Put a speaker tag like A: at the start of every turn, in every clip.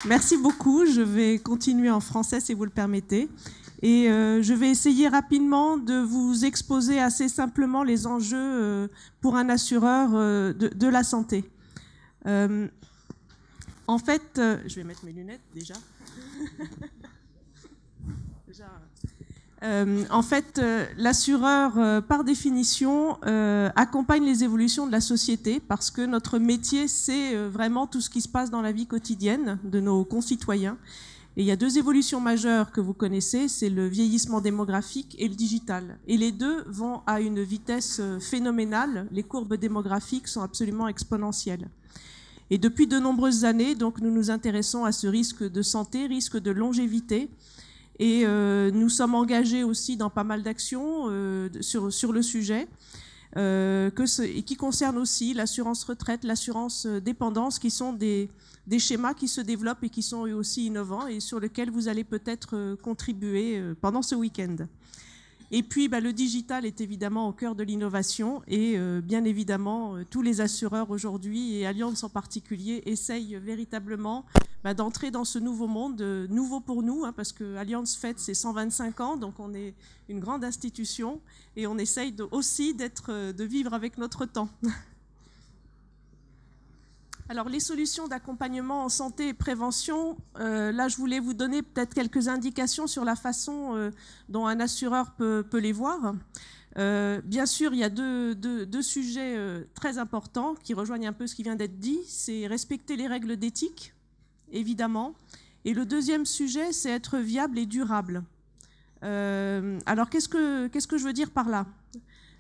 A: Merci beaucoup. Je vais continuer en français si vous le permettez. Et je vais essayer rapidement de vous exposer assez simplement les enjeux pour un assureur de la santé. En fait, je vais mettre mes lunettes déjà. L'assureur, par définition, accompagne les évolutions de la société parce que notre métier, c'est vraiment tout ce qui se passe dans la vie quotidienne de nos concitoyens. Et il y a deux évolutions majeures que vous connaissez, c'est le vieillissement démographique et le digital. Et les deux vont à une vitesse phénoménale. Les courbes démographiques sont absolument exponentielles. Et depuis de nombreuses années, donc, nous nous intéressons à ce risque de santé, risque de longévité. Et nous sommes engagés aussi dans pas mal d'actions sur le sujet, et qui concernent aussi l'assurance retraite, l'assurance dépendance, qui sont des schémas qui se développent et qui sont eux aussi innovants et sur lesquels vous allez peut-être contribuer pendant ce week-end. Et puis, le digital est évidemment au cœur de l'innovation et bien évidemment, tous les assureurs aujourd'hui, et Allianz en particulier, essayent véritablement d'entrer dans ce nouveau monde, nouveau pour nous, parce que Allianz fête ses 125 ans, donc on est une grande institution et on essaye aussi de vivre avec notre temps. Alors, les solutions d'accompagnement en santé et prévention, là, je voulais vous donner peut-être quelques indications sur la façon dont un assureur peut les voir. Bien sûr, il y a deux sujets très importants qui rejoignent un peu ce qui vient d'être dit. C'est respecter les règles d'éthique, évidemment. Et le deuxième sujet, c'est être viable et durable. Alors, qu'est-ce que je veux dire par là ?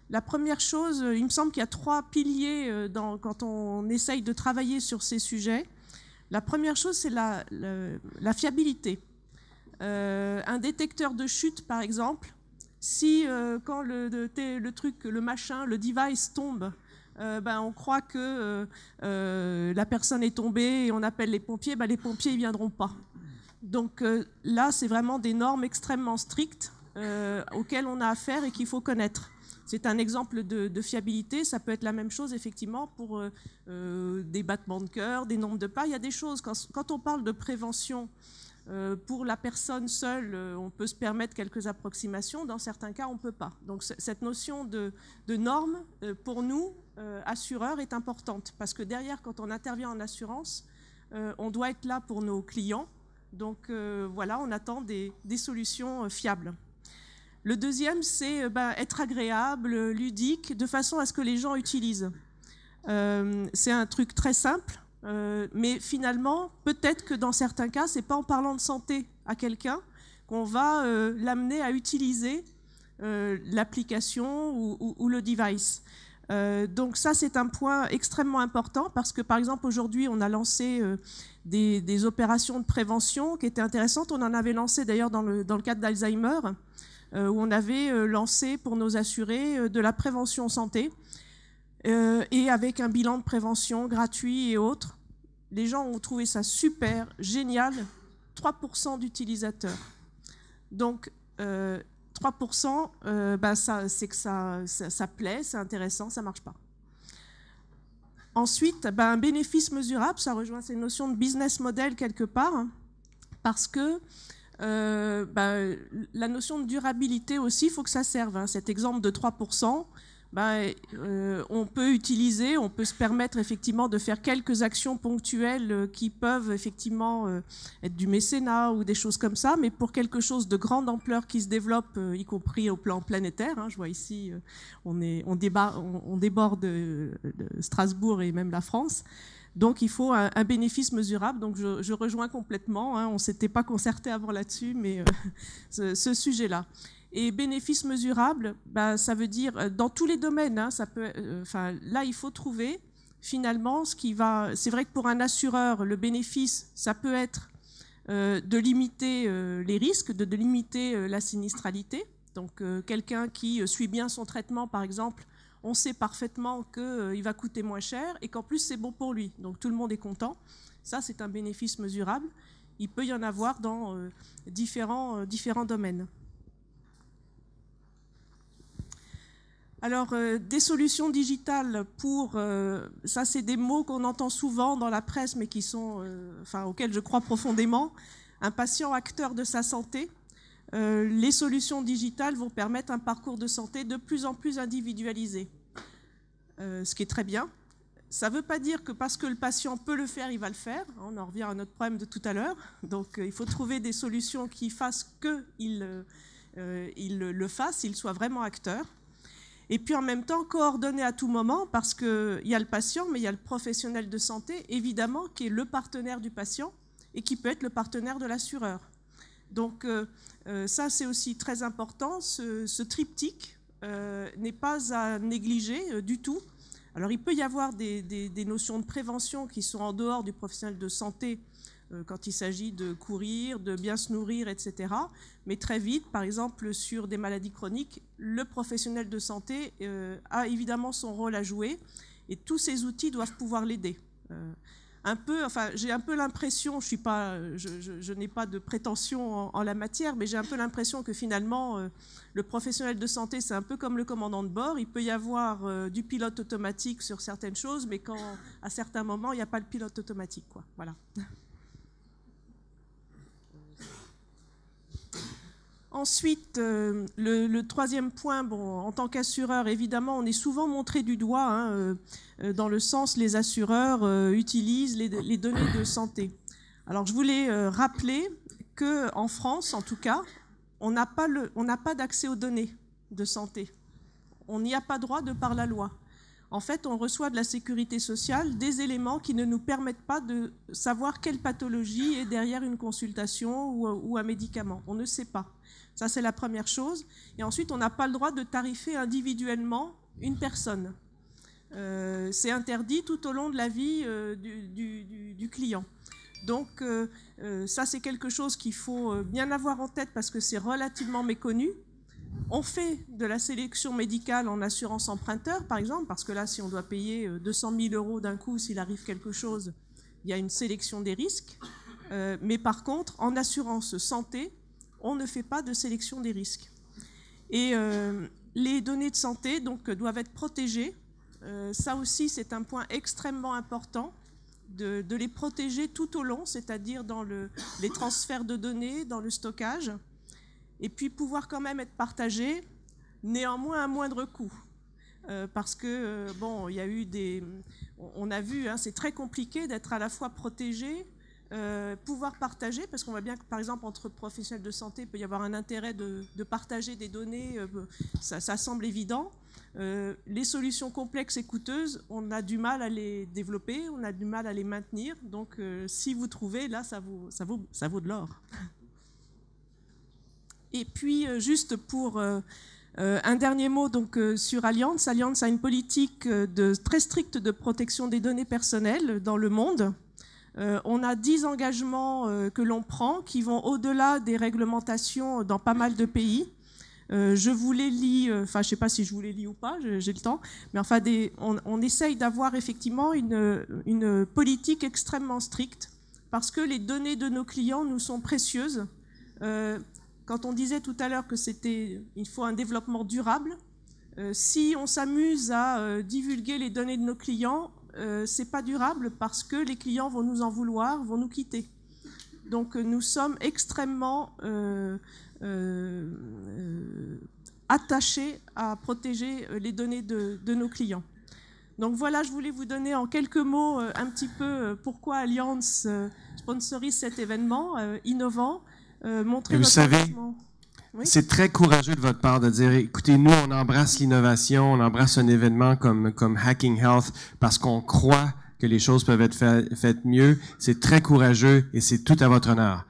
A: La première chose, il me semble qu'il y a trois piliers quand on essaye de travailler sur ces sujets. La première chose, c'est la fiabilité. Un détecteur de chute, par exemple, si quand le device tombe, on croit que la personne est tombée et on appelle les pompiers ne viendront pas. Donc là, c'est vraiment des normes extrêmement strictes auxquelles on a affaire et qu'il faut connaître. C'est un exemple de fiabilité. Ça peut être la même chose, effectivement, pour des battements de cœur, des nombres de pas. Il y a des choses, quand on parle de prévention, pour la personne seule, on peut se permettre quelques approximations. Dans certains cas, on ne peut pas. Donc, cette notion de norme, pour nous, assureurs, est importante. Parce que derrière, quand on intervient en assurance, on doit être là pour nos clients. Donc, voilà, on attend des solutions fiables. Le deuxième, c'est être agréable, ludique, de façon à ce que les gens utilisent. C'est un truc très simple, mais finalement, peut-être que dans certains cas, ce n'est pas en parlant de santé à quelqu'un qu'on va l'amener à utiliser l'application ou le device. Donc ça, c'est un point extrêmement important parce que, par exemple, aujourd'hui, on a lancé des opérations de prévention qui étaient intéressantes. On en avait lancé d'ailleurs dans le cadre d'Alzheimer, où on avait lancé pour nos assurés de la prévention santé et avec un bilan de prévention gratuit et autres. Les gens ont trouvé ça super, génial, 3% d'utilisateurs. Donc 3%, c'est que ça plaît, c'est intéressant, ça ne marche pas. Ensuite, un bénéfice mesurable, ça rejoint ces notions de business model quelque part, parce que la notion de durabilité aussi, il faut que ça serve. Cet exemple de 3%, on peut utiliser, on peut se permettre effectivement de faire quelques actions ponctuelles qui peuvent effectivement être du mécénat ou des choses comme ça, mais pour quelque chose de grande ampleur qui se développe, y compris au plan planétaire. Je vois ici, on déborde de Strasbourg et même la France. Donc, il faut un bénéfice mesurable. Donc, je rejoins complètement. On ne s'était pas concerté avant là-dessus, mais ce sujet-là. Et bénéfice mesurable, ça veut dire dans tous les domaines. Là, il faut trouver finalement ce qui va. C'est vrai que pour un assureur, le bénéfice, ça peut être de limiter les risques, de limiter la sinistralité. Donc, quelqu'un qui suit bien son traitement, par exemple, on sait parfaitement qu'il va coûter moins cher et qu'en plus, c'est bon pour lui. Donc, tout le monde est content. Ça, c'est un bénéfice mesurable. Il peut y en avoir dans différents domaines. Alors, des solutions digitales pour... ça, c'est des mots qu'on entend souvent dans la presse, mais qui sont, auxquels je crois profondément. Un patient acteur de sa santé. Les solutions digitales vont permettre un parcours de santé de plus en plus individualisé, ce qui est très bien. Ça ne veut pas dire que parce que le patient peut le faire, il va le faire. On en revient à notre problème de tout à l'heure. Donc, il faut trouver des solutions qui fassent qu'il le fasse, il soit vraiment acteur. Et puis en même temps, coordonner à tout moment, parce qu'il y a le patient, mais il y a le professionnel de santé, évidemment, qui est le partenaire du patient et qui peut être le partenaire de l'assureur. Donc ça, c'est aussi très important. Ce triptyque n'est pas à négliger du tout. Alors il peut y avoir des notions de prévention qui sont en dehors du professionnel de santé, quand il s'agit de courir, de bien se nourrir, etc. Mais très vite, par exemple, sur des maladies chroniques, le professionnel de santé a évidemment son rôle à jouer et tous ces outils doivent pouvoir l'aider. J'ai un peu l'impression, je n'ai pas de prétention en la matière, mais j'ai un peu l'impression que finalement, le professionnel de santé, c'est un peu comme le commandant de bord. Il peut y avoir du pilote automatique sur certaines choses, mais à certains moments, il n'y a pas le pilote automatique, quoi. Voilà. Ensuite, le troisième point, bon, en tant qu'assureur, évidemment, on est souvent montré du doigt, dans le sens les assureurs utilisent les données de santé. Alors, je voulais rappeler qu'en France, en tout cas, on n'a pas d'accès aux données de santé. On n'y a pas droit de par la loi. En fait, on reçoit de la sécurité sociale des éléments qui ne nous permettent pas de savoir quelle pathologie est derrière une consultation ou un médicament. On ne sait pas. Ça, c'est la première chose. Et ensuite, on n'a pas le droit de tarifer individuellement une personne. C'est interdit tout au long de la vie du client. Donc, ça, c'est quelque chose qu'il faut bien avoir en tête parce que c'est relativement méconnu. On fait de la sélection médicale en assurance emprunteur, par exemple, parce que là, si on doit payer 200 000 € d'un coup, s'il arrive quelque chose, il y a une sélection des risques. Mais par contre, en assurance santé, on ne fait pas de sélection des risques. Et les données de santé donc, doivent être protégées. Ça aussi, c'est un point extrêmement important, de les protéger tout au long, c'est-à-dire dans les transferts de données, dans le stockage, et puis pouvoir quand même être partagées, néanmoins à moindre coût. Parce que, bon, il y a eu on a vu, c'est très compliqué d'être à la fois protégé, pouvoir partager, parce qu'on voit bien que, par exemple, entre professionnels de santé, il peut y avoir un intérêt de partager des données, ça semble évident. Les solutions complexes et coûteuses, on a du mal à les développer, on a du mal à les maintenir. Donc, si vous trouvez, là, ça vaut de l'or. Et puis, juste pour un dernier mot donc, sur Allianz. Allianz a une politique très stricte de protection des données personnelles dans le monde. On a 10 engagements que l'on prend qui vont au-delà des réglementations dans pas mal de pays. Je vous les lis, je ne sais pas si je vous les lis ou pas, j'ai le temps, mais enfin, on essaye d'avoir effectivement une politique extrêmement stricte parce que les données de nos clients nous sont précieuses. Quand on disait tout à l'heure il faut un développement durable, si on s'amuse à divulguer les données de nos clients, c'est pas durable parce que les clients vont nous en vouloir, vont nous quitter. Donc nous sommes extrêmement attachés à protéger les données de nos clients. Donc voilà, je voulais vous donner en quelques mots un petit peu pourquoi Allianz sponsorise cet événement innovant, montrer notre engagement. Oui.
B: C'est très courageux de votre part de dire, écoutez, nous, on embrasse l'innovation, on embrasse un événement comme Hacking Health parce qu'on croit que les choses peuvent être faites mieux. C'est très courageux et c'est tout à votre honneur.